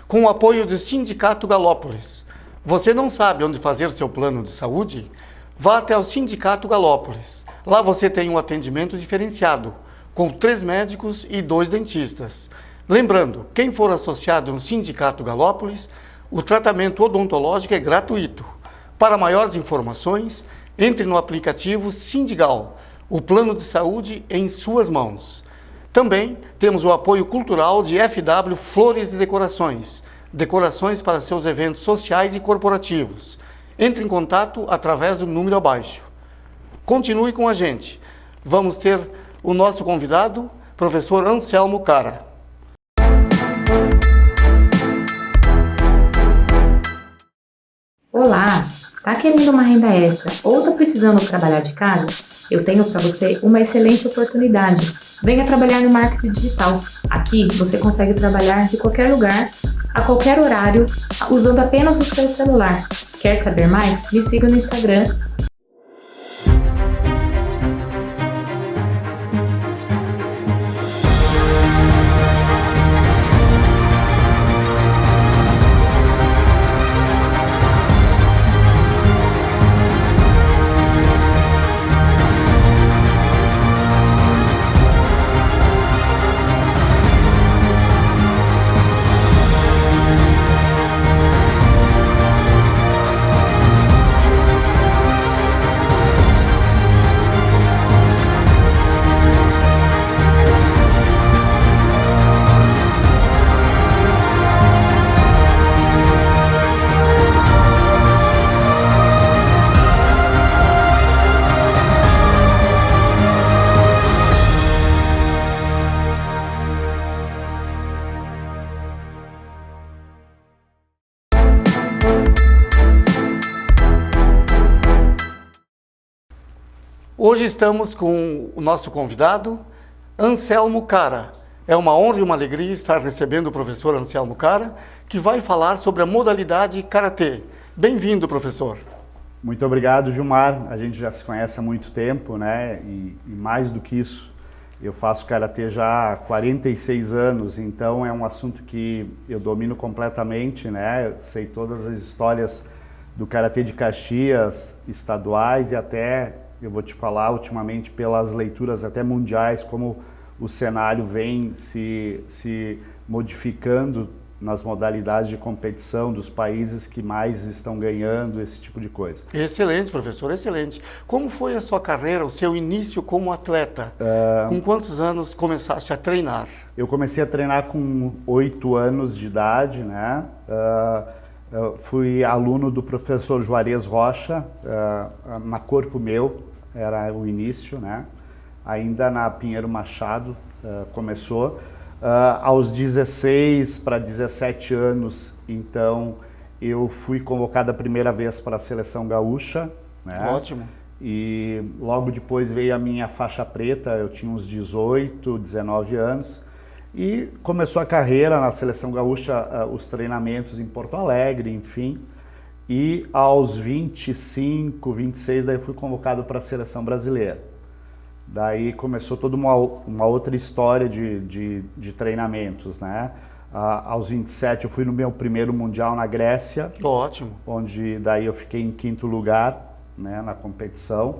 com o apoio do Sindicato Galópolis. Você não sabe onde fazer seu plano de saúde? Vá até o Sindicato Galópolis. Lá você tem um atendimento diferenciado, com 3 médicos e 2 dentistas. Lembrando, quem for associado no Sindicato Galópolis, o tratamento odontológico é gratuito. Para maiores informações, entre no aplicativo Sindigal, o plano de saúde em suas mãos. Também temos o apoio cultural de FW Flores e Decorações, decorações para seus eventos sociais e corporativos. Entre em contato através do número abaixo. Continue com a gente. Vamos ter o nosso convidado, professor Anselmo Cara. Olá, tá querendo uma renda extra ou tá precisando trabalhar de casa? Eu tenho para você uma excelente oportunidade. Venha trabalhar no marketing digital. Aqui você consegue trabalhar de qualquer lugar, a qualquer horário, usando apenas o seu celular. Quer saber mais? Me siga no Instagram. Hoje estamos com o nosso convidado, Anselmo Cara. É uma honra e uma alegria estar recebendo o professor Anselmo Cara, que vai falar sobre a modalidade Karatê. Bem-vindo, professor. Muito obrigado, Gilmar. A gente já se conhece há muito tempo, né? E mais do que isso, eu faço Karatê já há 46 anos, então é um assunto que eu domino completamente, né? Eu sei todas as histórias do Karatê de Caxias, estaduais e até... Eu vou te falar ultimamente pelas leituras até mundiais, como o cenário vem se modificando nas modalidades de competição dos países que mais estão ganhando, esse tipo de coisa. Excelente, professor, excelente. Como foi a sua carreira, o seu início como atleta? Com quantos anos começaste a treinar? Eu comecei a treinar com 8 anos de idade, né? Eu fui aluno do professor Juarez Rocha, na Corpo Meu, era o início, né? Ainda na Pinheiro Machado começou. Aos 16 para 17 anos, então, eu fui convocado a primeira vez para a Seleção Gaúcha, né? Ótimo. E logo depois veio a minha faixa preta, eu tinha uns 18, 19 anos. E começou a carreira na Seleção Gaúcha, os treinamentos em Porto Alegre, enfim. E aos 25, 26, daí fui convocado para a Seleção Brasileira. Daí começou toda uma outra história de treinamentos, né? Aos 27 eu fui no meu primeiro Mundial na Grécia. Ótimo. Onde daí eu fiquei em 5º lugar, né, na competição.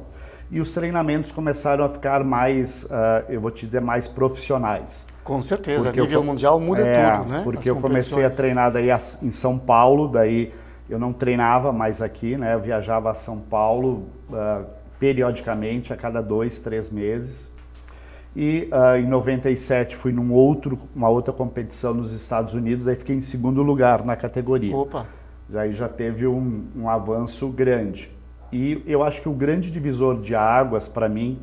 E os treinamentos começaram a ficar mais, eu vou te dizer, mais profissionais. Com certeza, porque a nível mundial muda tudo, né? Porque eu comecei a treinar daí em São Paulo, daí eu não treinava mais aqui, né? Eu viajava a São Paulo periodicamente, a cada 2, 3 meses. E em 97 fui uma outra competição nos Estados Unidos, daí fiquei em 2º lugar na categoria. Opa! Daí já teve um avanço grande. E eu acho que o grande divisor de águas para mim,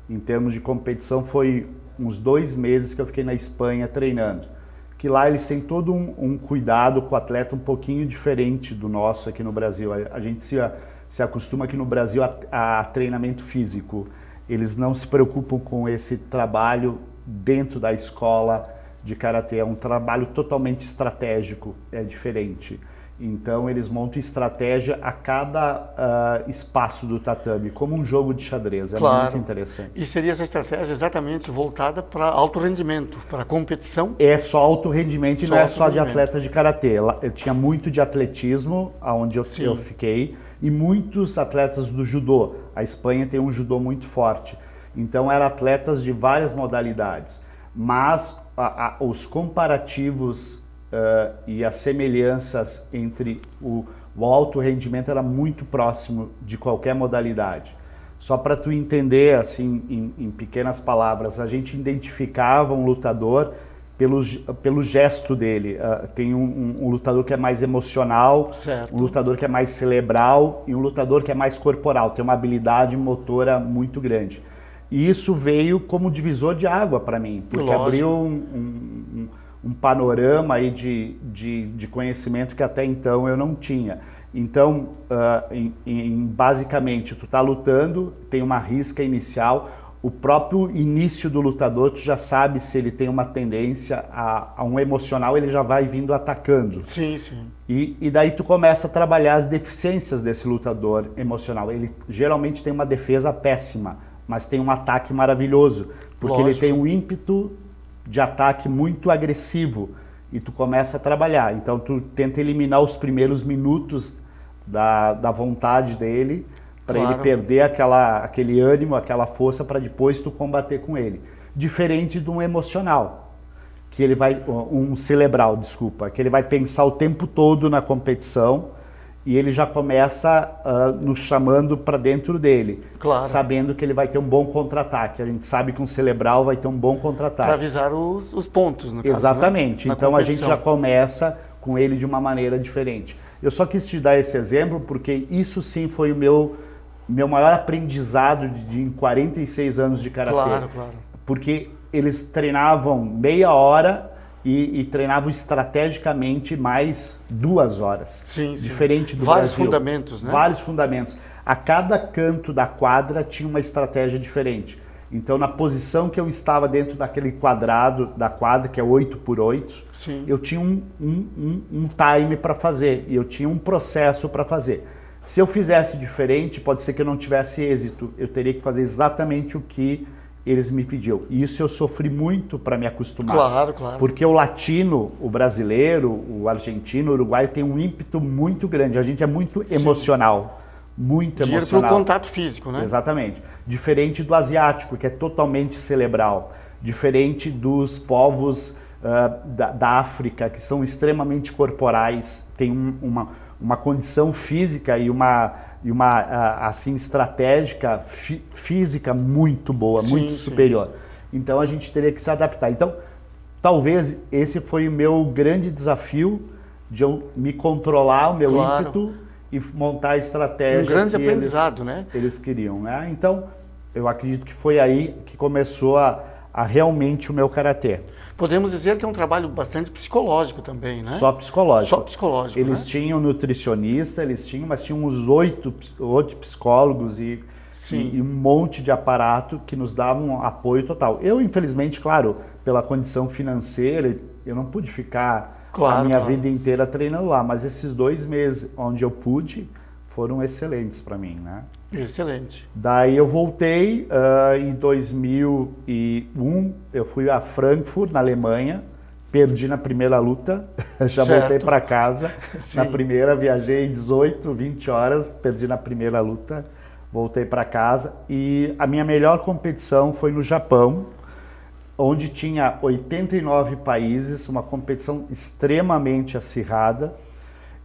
em termos de competição, foi uns 2 meses que eu fiquei na Espanha treinando. Que lá eles têm todo um cuidado com o atleta um pouquinho diferente do nosso aqui no Brasil. A gente se acostuma aqui no Brasil a treinamento físico. Eles não se preocupam com esse trabalho dentro da escola de Karatê. É um trabalho totalmente estratégico, é diferente. Então eles montam estratégia a cada espaço do tatame, como um jogo de xadrez. É muito interessante. E seria essa estratégia exatamente voltada para alto rendimento, para competição? É só alto rendimento e não é só de rendimento. atletas de karatê. Eu tinha muito de atletismo, onde eu fiquei, e muitos atletas do judô. A Espanha tem um judô muito forte. Então eram atletas de várias modalidades. Mas os comparativos e as semelhanças entre o alto rendimento era muito próximo de qualquer modalidade. Só para tu entender, assim, em pequenas palavras, a gente identificava um lutador pelo gesto dele. Tem um lutador que é mais emocional, certo. Um lutador que é mais cerebral e um lutador que é mais corporal, tem uma habilidade motora muito grande. E isso veio como divisor de água para mim, porque abriu um panorama aí de conhecimento que até então eu não tinha. Então, basicamente, tu tá lutando, tem uma risca inicial, o próprio início do lutador, tu já sabe se ele tem uma tendência a um emocional, ele já vai vindo atacando. Sim, sim. E daí tu começa a trabalhar as deficiências desse lutador emocional. Ele geralmente tem uma defesa péssima, mas tem um ataque maravilhoso, porque ele tem um ímpeto de ataque muito agressivo e tu começa a trabalhar. Então tu tenta eliminar os primeiros minutos da vontade dele para ele perder aquele ânimo, aquela força para depois tu combater com ele. Diferente de um emocional, que ele vai, um cerebral, desculpa, que ele vai pensar o tempo todo na competição e ele já começa nos chamando para dentro dele, sabendo que ele vai ter um bom contra-ataque. A gente sabe que um cerebral vai ter um bom contra-ataque. Para avisar os pontos, no caso. Exatamente. Né? Então a gente já começa com ele de uma maneira diferente. Eu só quis te dar esse exemplo porque isso sim foi o meu maior aprendizado em 46 anos de karatê. Claro. Porque eles treinavam meia hora e treinavam estrategicamente mais 2 horas. Sim. Diferente do Vários Brasil. fundamentos, né? Vários fundamentos. A cada canto da quadra tinha uma estratégia diferente. Então, na posição que eu estava dentro daquele quadrado da quadra, que é 8x8, eu tinha um time para fazer e eu tinha um processo para fazer. Se eu fizesse diferente, pode ser que eu não tivesse êxito. Eu teria que fazer exatamente o que eles me pediam. E isso eu sofri muito para me acostumar. Claro. Porque o latino, o brasileiro, o argentino, o uruguaio tem um ímpeto muito grande. A gente é muito emocional. Muito emocional. Para o contato físico, né? Exatamente. Diferente do asiático, que é totalmente cerebral. Diferente dos povos da África, que são extremamente corporais. Tem uma condição física e uma assim, estratégica física muito boa, muito superior. Então a gente teria que se adaptar. Então, talvez esse foi o meu grande desafio de eu me controlar, o meu ímpeto e montar a estratégia. Um grande aprendizado, né? Eles queriam, né? Então, eu acredito que foi aí que começou a realmente o meu karatê. Podemos dizer que é um trabalho bastante psicológico também, né? Só psicológico. Só psicológico, Eles tinham nutricionista, mas tinham uns 8 psicólogos e um monte de aparato que nos davam apoio total. Eu, infelizmente, claro, pela condição financeira, eu não pude ficar a minha vida inteira treinando lá, mas esses 2 meses onde eu pude foram excelentes para mim, né? Excelente. Daí eu voltei, em 2001, eu fui a Frankfurt, na Alemanha, perdi na primeira luta, já voltei para casa. Na primeira, viajei 18, 20 horas, perdi na primeira luta, voltei para casa. E a minha melhor competição foi no Japão, onde tinha 89 países, uma competição extremamente acirrada.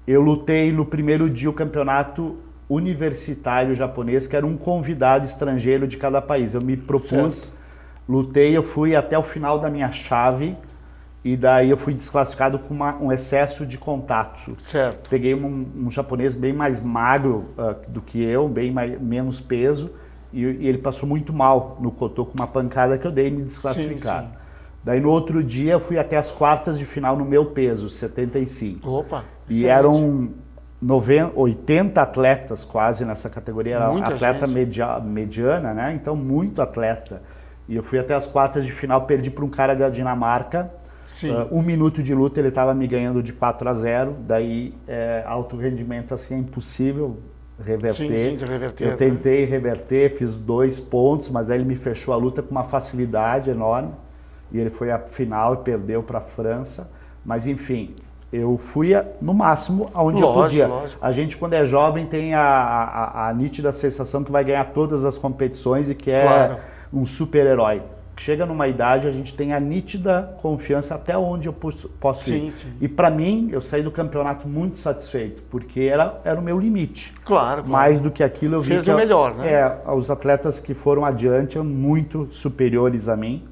Eu lutei no primeiro dia o campeonato universitário japonês, que era um convidado estrangeiro de cada país. Eu me propus, lutei, eu fui até o final da minha chave e daí eu fui desclassificado com um excesso de contato. Certo. Peguei um japonês bem mais magro do que eu, menos peso, e ele passou muito mal no kotô com uma pancada que eu dei e me desclassificaram. Daí no outro dia eu fui até as quartas de final no meu peso, 75. Opa! E eram 80 atletas quase nessa categoria, era atleta mediana, né? Então muito atleta. E eu fui até as quartas de final, perdi para um cara da Dinamarca, Sim. 1 minuto de luta ele estava me ganhando de 4-0, daí alto rendimento assim é impossível reverter. Sim, de reverter. Eu tentei reverter, fiz 2 pontos, mas daí ele me fechou a luta com uma facilidade enorme e ele foi à final e perdeu para a França, mas enfim, eu fui no máximo aonde eu podia. Lógico. A gente quando é jovem tem a nítida sensação que vai ganhar todas as competições e que é um super-herói. Chega numa idade, a gente tem a nítida confiança até onde eu posso ir. Sim. E para mim, eu saí do campeonato muito satisfeito, porque era o meu limite. Claro. Mais do que aquilo, eu vi Fez que o melhor, né? Os atletas que foram adiante eram muito superiores a mim,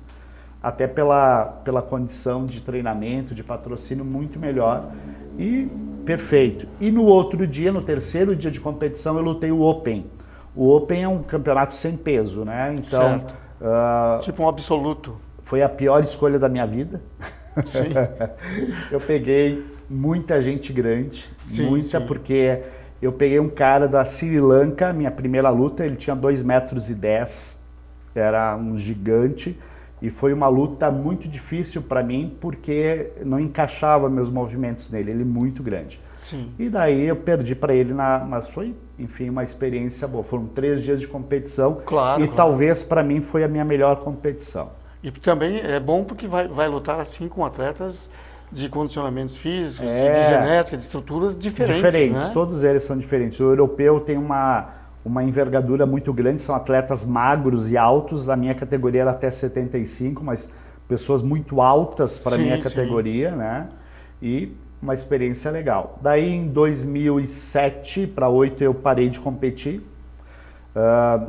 até pela condição de treinamento, de patrocínio muito melhor. E perfeito. E no outro dia, no terceiro dia de competição, eu lutei o Open. O Open é um campeonato sem peso, né? Então, certo. Tipo um absoluto. Foi a pior escolha da minha vida. Sim. Eu peguei muita gente grande, Sim. Porque eu peguei um cara da Sri Lanka, minha primeira luta, ele tinha 2,10 metros, era um gigante, e foi uma luta muito difícil para mim, porque não encaixava meus movimentos nele, ele muito grande. Sim. E daí eu perdi para ele, mas foi, enfim, uma experiência boa. Foram 3 dias de competição talvez para mim foi a minha melhor competição. E também é bom porque vai lutar assim com atletas de condicionamentos físicos, de genética, de estruturas diferentes, né? Todos eles são diferentes. O europeu tem uma envergadura muito grande, são atletas magros e altos, a minha categoria era até 75, mas pessoas muito altas para a minha categoria, né? E uma experiência legal. Daí em 2007 para 2008 eu parei de competir.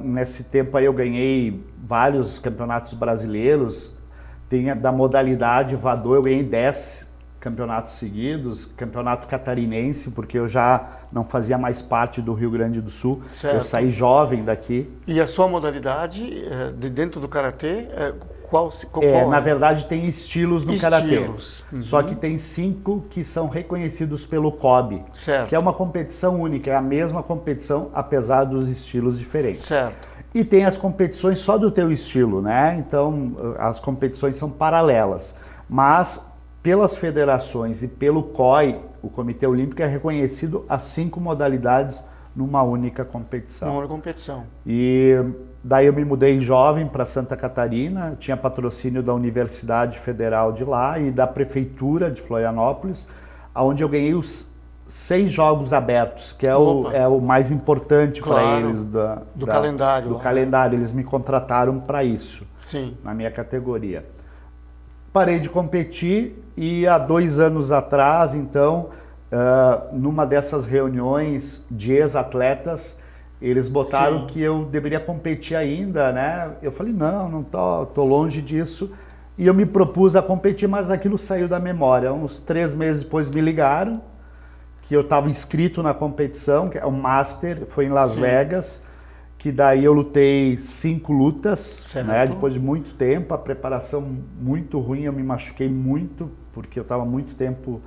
Nesse tempo aí eu ganhei vários campeonatos brasileiros. Da modalidade Vadô eu ganhei 10 campeonatos seguidos, campeonato catarinense, porque eu já não fazia mais parte do Rio Grande do Sul. Certo. Eu saí jovem daqui. E a sua modalidade de dentro do karatê, qual na verdade tem estilos no karatê. Uhum. Só que tem 5 que são reconhecidos pelo COB, certo. Que é uma competição única, é a mesma competição, apesar dos estilos diferentes. Certo. E tem as competições só do teu estilo, né? Então as competições são paralelas, mas pelas federações e pelo COI, o Comitê Olímpico, é reconhecido as 5 modalidades numa única competição. Uma única competição. E daí eu me mudei jovem para Santa Catarina, tinha patrocínio da Universidade Federal de lá e da Prefeitura de Florianópolis, onde eu ganhei os 6 jogos abertos, que é o mais importante para eles do calendário. Do calendário, eles me contrataram para isso. Sim. Na minha categoria. Parei de competir e há 2 anos atrás, então, numa dessas reuniões de ex-atletas, eles botaram que eu deveria competir ainda, né? Eu falei, não tô longe disso. E eu me propus a competir, mas aquilo saiu da memória. Uns 3 meses depois me ligaram, que eu estava inscrito na competição, que é o Master, foi em Las Vegas, que daí eu lutei 5 lutas, né? Depois de muito tempo, a preparação muito ruim, eu me machuquei muito, porque eu estava muito tempo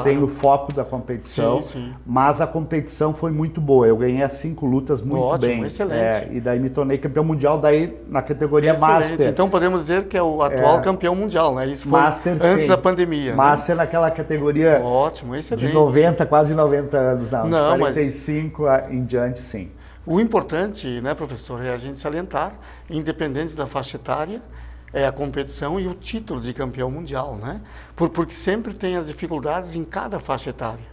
sem o foco da competição, mas a competição foi muito boa, eu ganhei as 5 lutas muito bem. Excelente. E daí me tornei campeão mundial daí na categoria Master. Então podemos dizer que é o atual campeão mundial, né? Isso foi Master, antes da pandemia. Master naquela categoria de 90, quase 90 anos, não 45 em diante, sim. O importante, né, professor, é a gente salientar, independente da faixa etária, é a competição e o título de campeão mundial, né? Porque sempre tem as dificuldades em cada faixa etária.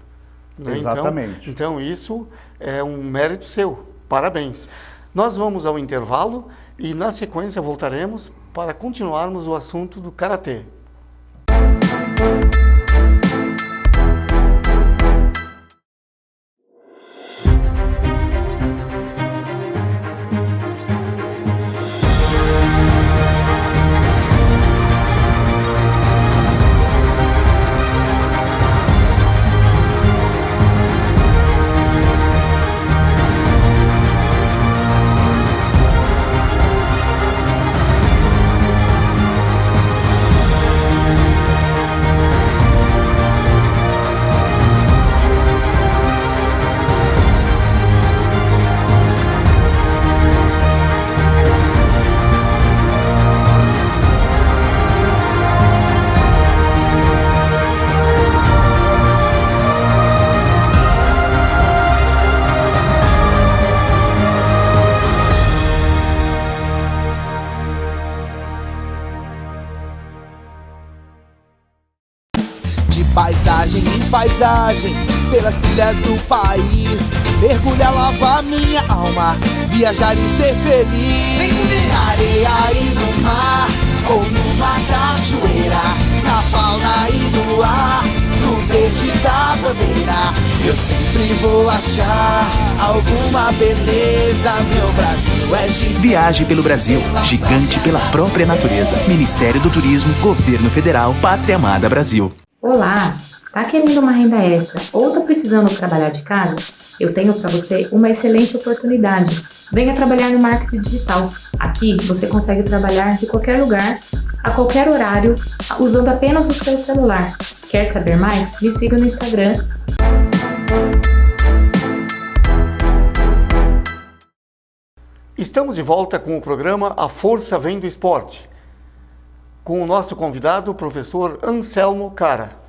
Né? Exatamente. Então isso é um mérito seu. Parabéns. Nós vamos ao intervalo e na sequência voltaremos para continuarmos o assunto do karatê. paisagem em paisagem, pelas trilhas do país. Mergulhar, lavar minha alma, viajar e ser feliz. Vem comigo! Na areia e no mar, ou numa cachoeira, na fauna e no ar, no verde da bandeira. Eu sempre vou achar alguma beleza. Meu Brasil é gigante. Viaje pelo Brasil, gigante pela própria natureza. Ministério do Turismo, Governo Federal, Pátria Amada Brasil. Olá! Tá querendo uma renda extra ou tá precisando trabalhar de casa? Eu tenho para você uma excelente oportunidade. Venha trabalhar no marketing digital. Aqui você consegue trabalhar de qualquer lugar, a qualquer horário, usando apenas o seu celular. Quer saber mais? Me siga no Instagram. Estamos de volta com o programa A Força Vem do Esporte, com o nosso convidado, o professor Anselmo Cara.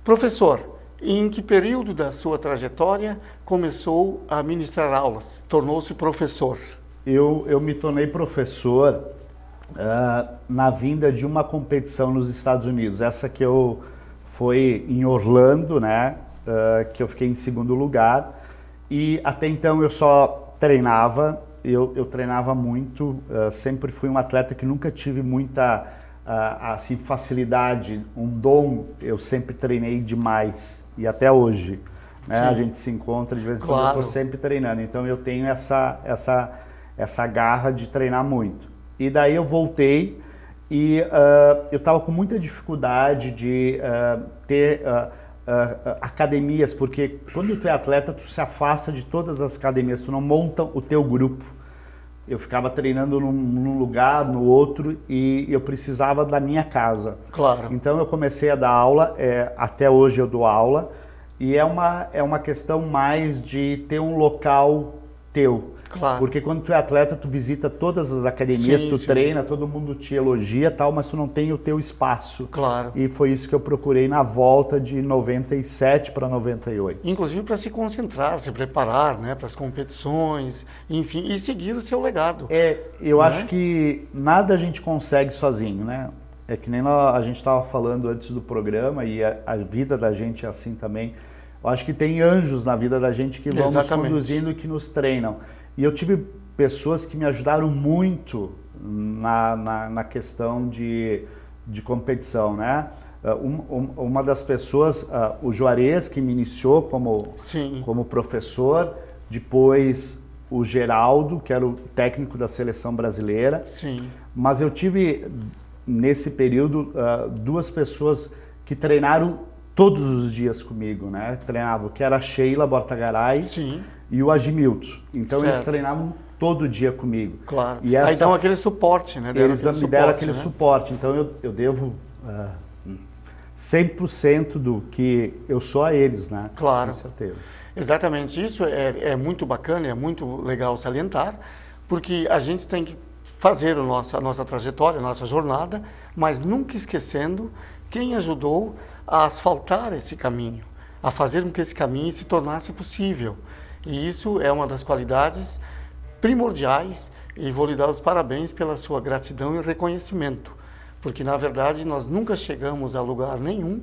Professor, em que período da sua trajetória começou a ministrar aulas? Tornou-se professor? Eu me tornei professor na vinda de uma competição nos Estados Unidos. Essa que foi em Orlando, né? Que eu fiquei em segundo lugar. E até então eu só treinava, eu treinava muito. Sempre fui um atleta que nunca tive muita assim, facilidade, um dom. Eu sempre treinei demais e até hoje, né? A gente se encontra de vez em quando, eu estou sempre treinando, então eu tenho essa garra de treinar muito. E daí eu voltei e eu estava com muita dificuldade de ter academias, porque quando tu é atleta tu se afasta de todas as academias, tu não monta o teu grupo. Eu ficava treinando num lugar, no outro, e eu precisava da minha casa. Claro. Então eu comecei a dar aula, até hoje eu dou aula, e é uma questão mais de ter um local teu. Claro. Porque quando tu é atleta, tu visita todas as academias, tu treina, todo mundo te elogia, tal, mas tu não tem o teu espaço. Claro. E foi isso que eu procurei na volta de 97 para 98. Inclusive para se concentrar, se preparar, né, para as competições, enfim, e seguir o seu legado. Eu acho que nada a gente consegue sozinho, né? É que nem a gente estava falando antes do programa, e a vida da gente é assim também. Eu acho que tem anjos na vida da gente que vão nos conduzindo e que nos treinam. E eu tive pessoas que me ajudaram muito na questão de competição, né? Uma das pessoas, o Juarez, que me iniciou como professor, depois o Geraldo, que era o técnico da seleção brasileira. Sim. Mas eu tive, nesse período, duas pessoas que treinaram todos os dias comigo, né? Treinavam, que era a Sheila Bortagaray. Sim. E o Agimilton. Então certo. Eles treinavam todo dia comigo. Claro. E aí dão aquele suporte, né? Eles me deram aquele suporte. Então eu devo 100% do que eu sou a eles, né? Claro. Com certeza. Exatamente. Isso é muito bacana, é muito legal salientar, porque a gente tem que fazer a nossa trajetória, a nossa jornada, mas nunca esquecendo quem ajudou a asfaltar esse caminho, a fazer com que esse caminho se tornasse possível. E isso é uma das qualidades primordiais, e vou lhe dar os parabéns pela sua gratidão e reconhecimento, porque na verdade nós nunca chegamos a lugar nenhum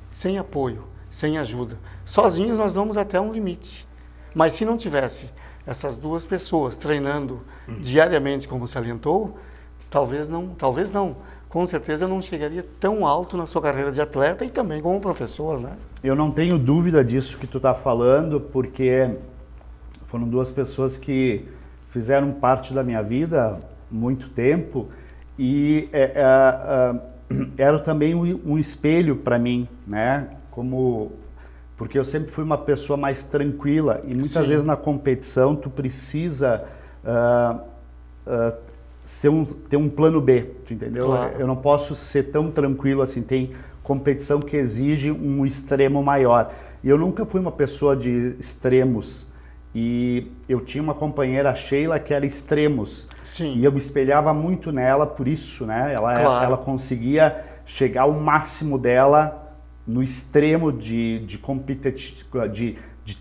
sem apoio, sem ajuda. Sozinhos nós vamos até um limite, mas se não tivesse essas duas pessoas treinando diariamente, como salientou, talvez não, com certeza não chegaria tão alto na sua carreira de atleta e também como professor, né? Eu não tenho dúvida disso que tu está falando, porque foram duas pessoas que fizeram parte da minha vida muito tempo e eram também um espelho para mim, né? Porque eu sempre fui uma pessoa mais tranquila e muitas vezes na competição tu precisa ter um plano B, tu entendeu? Claro. Eu não posso ser tão tranquilo assim, tem competição que exige um extremo maior. E eu nunca fui uma pessoa de extremos. E eu tinha uma companheira, a Sheila, que era extremos. Sim. E eu me espelhava muito nela por isso, né? Ela conseguia chegar ao máximo dela no extremo de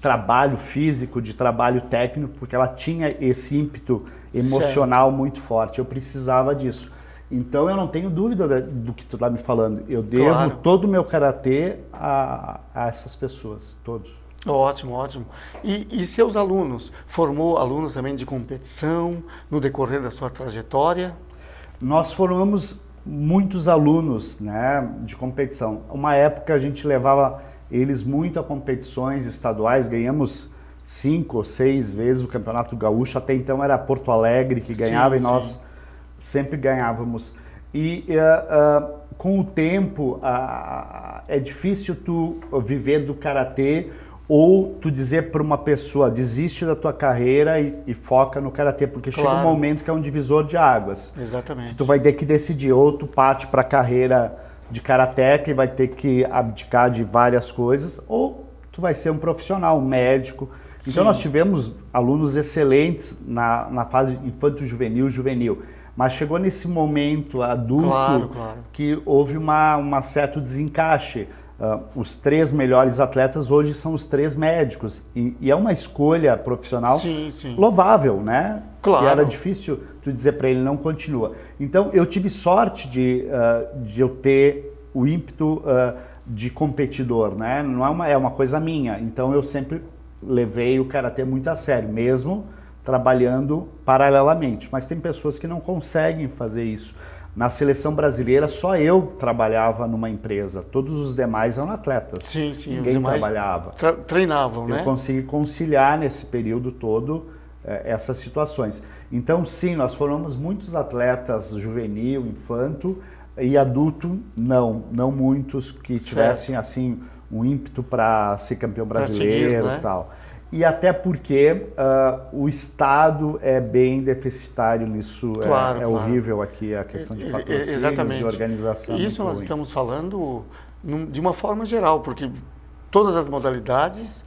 trabalho físico, de trabalho técnico, porque ela tinha esse ímpeto emocional muito forte. Eu precisava disso. Então eu não tenho dúvida do que tu está me falando. Eu devo Claro. todo o meu karatê a essas pessoas, todos. Ótimo, ótimo. E seus alunos? Formou alunos também de competição no decorrer da sua trajetória? Nós formamos muitos alunos, né, de competição. Uma época a gente levava eles muito a competições estaduais, ganhamos 5 ou 6 vezes o Campeonato Gaúcho, até então era Porto Alegre que ganhava, Sim, e nós sim. sempre ganhávamos. E com o tempo é difícil tu viver do karatê, ou tu dizer para uma pessoa, desiste da tua carreira e foca no karatê, porque chega um Claro. momento que é um divisor de águas. Exatamente. Que tu vai ter que decidir, ou tu parte para a carreira de karateca e vai ter que abdicar de várias coisas, ou tu vai ser um profissional, um médico. Então Sim. nós tivemos alunos excelentes na fase infanto-juvenil, juvenil, mas chegou nesse momento adulto Claro, claro. que houve uma certo desencaixe. Os 3 melhores atletas hoje são os 3 médicos, e é uma escolha profissional Sim, sim. louvável, né? Claro. E era difícil tu dizer para ele não continua. Então eu tive sorte de eu ter o ímpeto de competidor, né? Não é uma coisa minha. Então eu sempre levei o karatê muito a sério, mesmo trabalhando paralelamente. Mas tem pessoas que não conseguem fazer isso. Na seleção brasileira, só eu trabalhava numa empresa. Todos os demais eram atletas. Sim, sim. Ninguém os demais trabalhava. treinavam, Eu né? consegui conciliar nesse período todo essas situações. Então, sim, nós formamos muitos atletas juvenil, infanto e adulto, não muitos que Certo. tivessem assim um ímpeto para ser campeão brasileiro seguir, né? e tal. E até porque o Estado é bem deficitário nisso, Claro, é claro. horrível aqui a questão de patrocínios, Exatamente. de organização. Isso muito nós ruim. estamos falando de uma forma geral, porque todas as modalidades,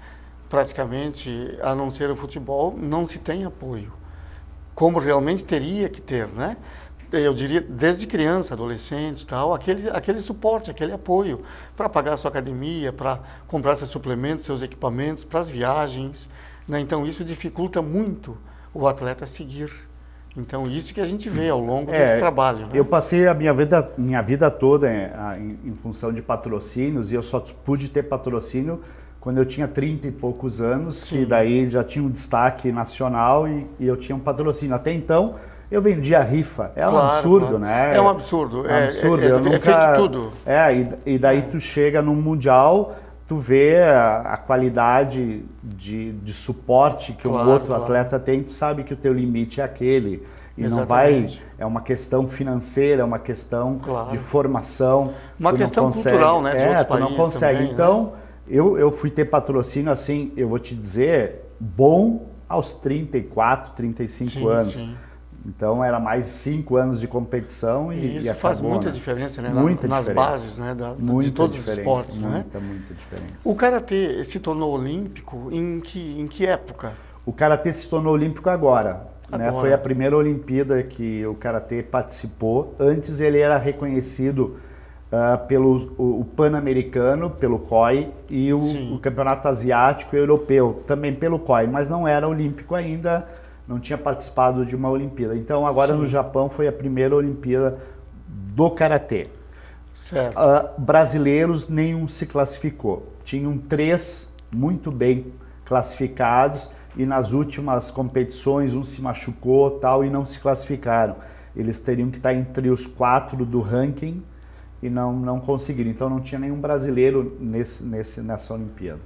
praticamente, a não ser o futebol, não se tem apoio, como realmente teria que ter, né? Eu diria, desde criança, adolescente e tal, aquele suporte, aquele apoio para pagar a sua academia, para comprar seus suplementos, seus equipamentos, para as viagens, né? Então isso dificulta muito o atleta seguir. Então isso que a gente vê ao longo desse trabalho, né? Eu passei a minha vida toda em função de patrocínios, e eu só pude ter patrocínio quando eu tinha 30 e poucos anos, Sim. que daí já tinha um destaque nacional e eu tinha um patrocínio. Até então, eu vendia rifa. É um Claro, absurdo, claro. né? É um absurdo. É um absurdo. É feito tudo. E daí tu chega num mundial, tu vê a qualidade de suporte que Claro, um outro claro. atleta tem, tu sabe que o teu limite é aquele. E não Exatamente. vai... É uma questão financeira, é uma questão Claro. de formação. Uma tu não questão consegue. cultural, né, de outros tu não países consegue. também, né? Então, eu fui ter patrocínio, assim, eu vou te dizer, bom aos 34, 35 Sim, anos. sim. Então, era mais 5 anos de competição E isso e faz acabou, muita né? diferença, né? Muita Nas diferença. bases, né? De Muita todos os diferença, esportes, né? muita diferença. O karatê se tornou olímpico em que época? O karatê se tornou olímpico agora. Né? Agora. Foi a primeira Olimpíada que o karatê participou. Antes ele era reconhecido pelo o Pan-Americano, pelo COI, e Sim. o Campeonato Asiático e Europeu, também pelo COI, mas não era olímpico ainda, não tinha participado de uma Olimpíada. Então agora Sim. no Japão foi a primeira Olimpíada do karatê. Certo. Brasileiros nenhum se classificou. Tinham 3 muito bem classificados, e nas últimas competições um se machucou tal e não se classificaram. Eles teriam que estar entre os 4 do ranking e não conseguiram. Então não tinha nenhum brasileiro nessa Olimpíada.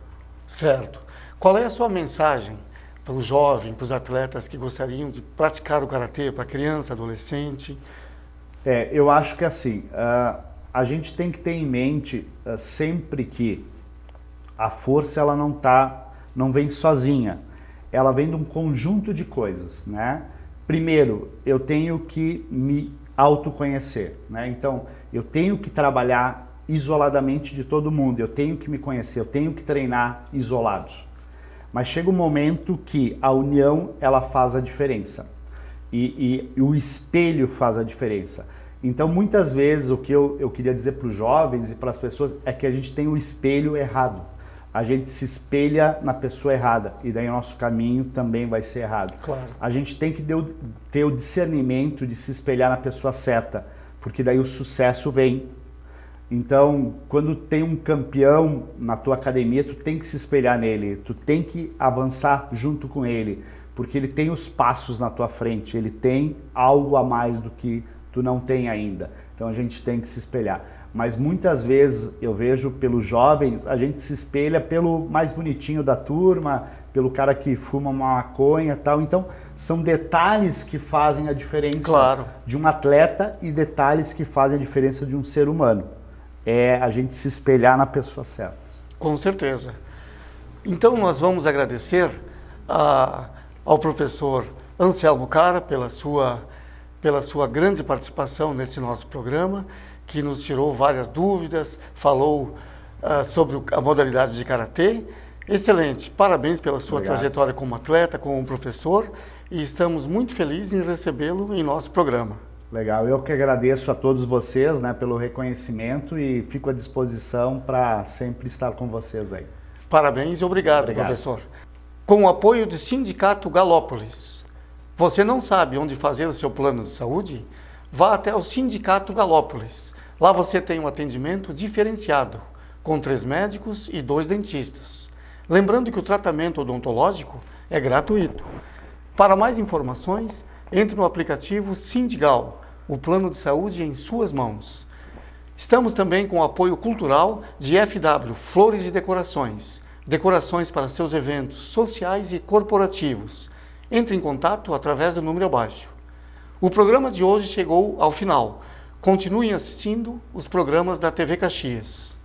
Certo. Qual é a sua mensagem para o jovem, para os atletas que gostariam de praticar o karatê, para criança, adolescente? Eu acho que assim, a gente tem que ter em mente sempre que a força ela não vem sozinha. Ela vem de um conjunto de coisas, né? Primeiro, eu tenho que me autoconhecer, né? Então, eu tenho que trabalhar isoladamente de todo mundo, eu tenho que me conhecer, eu tenho que treinar isolados. Mas chega um momento que a união, ela faz a diferença. E o espelho faz a diferença. Então, muitas vezes, o que eu queria dizer para os jovens e para as pessoas é que a gente tem o espelho errado. A gente se espelha na pessoa errada, e daí o nosso caminho também vai ser errado. Claro. A gente tem que ter o discernimento de se espelhar na pessoa certa, porque daí o sucesso vem. Então, quando tem um campeão na tua academia, tu tem que se espelhar nele, tu tem que avançar junto com ele, porque ele tem os passos na tua frente, ele tem algo a mais do que tu não tem ainda. Então a gente tem que se espelhar. Mas muitas vezes eu vejo pelos jovens, a gente se espelha pelo mais bonitinho da turma, pelo cara que fuma uma maconha e tal. Então são detalhes que fazem a diferença de um atleta e detalhes que fazem a diferença de um ser humano. É a gente se espelhar na pessoa certa. Com certeza. Então nós vamos agradecer ao professor Anselmo Cara pela sua grande participação nesse nosso programa, que nos tirou várias dúvidas, falou sobre a modalidade de karatê. Excelente, parabéns pela sua trajetória como atleta, como professor, e estamos muito felizes em recebê-lo em nosso programa. Legal, eu que agradeço a todos vocês, né, pelo reconhecimento e fico à disposição para sempre estar com vocês aí. Parabéns e obrigado, professor. Com o apoio do Sindicato Galópolis. Você não sabe onde fazer o seu plano de saúde? Vá até o Sindicato Galópolis. Lá você tem um atendimento diferenciado, com 3 médicos e 2 dentistas. Lembrando que o tratamento odontológico é gratuito. Para mais informações, entre no aplicativo Sindigal, o plano de saúde em suas mãos. Estamos também com o apoio cultural de FW Flores e Decorações. Decorações para seus eventos sociais e corporativos. Entre em contato através do número abaixo. O programa de hoje chegou ao final. Continuem assistindo os programas da TV Caxias.